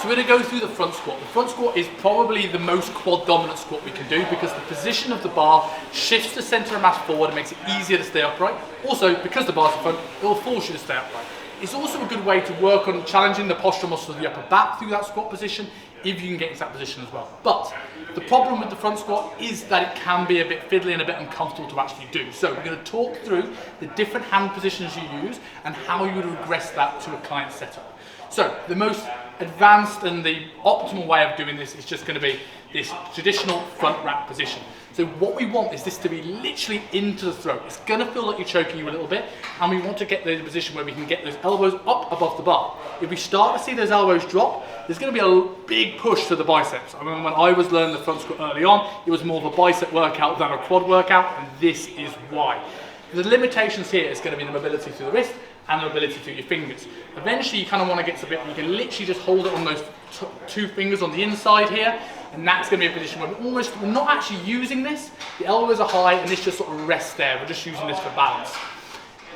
So we're going to go through the front squat. The front squat is probably the most quad dominant squat we can do because the position of the bar shifts the center of mass forward and makes it easier to stay upright. Also, because the bar's in front, it will force you to stay upright. It's also a good way to work on challenging the postural muscles of the upper back through that squat position if you can get into that position as well. But the problem with the front squat is that it can be a bit fiddly and a bit uncomfortable to actually do. So we're going to talk through the different hand positions you use and how you would regress that to a client setup. So the most advanced and the optimal way of doing this is just going to be this traditional front rack position. So what we want is this to be literally into the throat. It's going to feel like you're choking you a little bit, and we want to get the position where we can get those elbows up above the bar. If we start to see those elbows drop, there's going to be a big push to the biceps. I mean, when I was learning the front squat early on, it was more of a bicep workout than a quad workout, and this is why. The limitations here is going to be the mobility through the wrist and the mobility through your fingers. Eventually you kind of want to get to a bit where you can literally just hold it on those two fingers on the inside here, and that's going to be a position where we're not actually using this. The elbows are high and this just sort of rests there. We're just using this for balance.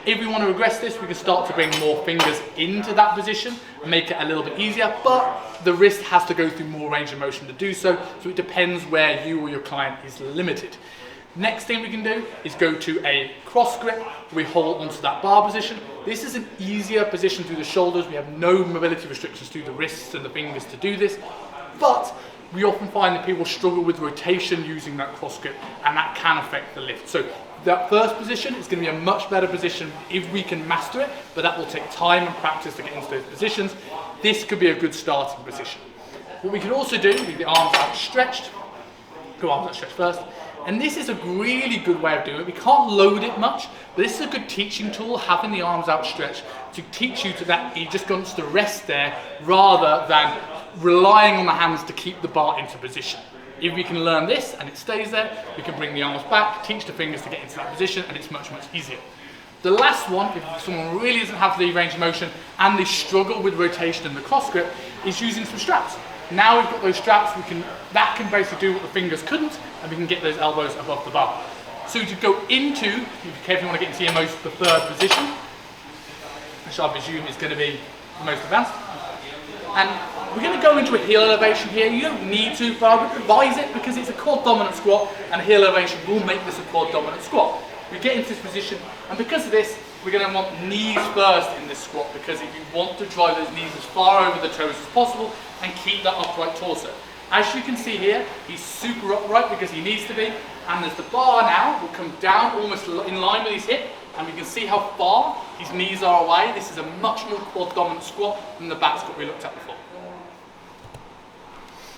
If we want to regress this, we can start to bring more fingers into that position and make it a little bit easier, but the wrist has to go through more range of motion to do so, so it depends where you or your client is limited. Next thing we can do is go to a cross grip. We hold onto that bar position. This is an easier position through the shoulders. We have no mobility restrictions through the wrists and the fingers to do this, but we often find that people struggle with rotation using that cross grip, and that can affect the lift. So that first position is going to be a much better position if we can master it, but that will take time and practice to get into those positions. This could be a good starting position. What we can also do, leave the arms outstretched, go arms outstretched first. And this is a really good way of doing it. We can't load it much, but this is a good teaching tool, having the arms outstretched to teach you to that you just want to rest there rather than relying on the hands to keep the bar into position. If we can learn this and it stays there, we can bring the arms back, teach the fingers to get into that position, and it's much, much easier. The last one, if someone really doesn't have the range of motion and they struggle with rotation in the cross grip, is using some straps. Now we've got those straps, that can basically do what the fingers couldn't, and we can get those elbows above the bar. So to go into, if you want to get into your most preferred position, which I presume is going to be the most advanced, and we're going to go into a heel elevation here. You don't need to, but I would advise it because it's a quad dominant squat, and a heel elevation will make this a quad dominant squat. We get into this position, and because of this, we're going to want knees first in this squat, because if you want to drive those knees as far over the toes as possible and keep that upright torso. As you can see here, he's super upright because he needs to be, and as the bar now will come down almost in line with his hip, and we can see how far his knees are away. This is a much more quad dominant squat than the back squat we looked at before.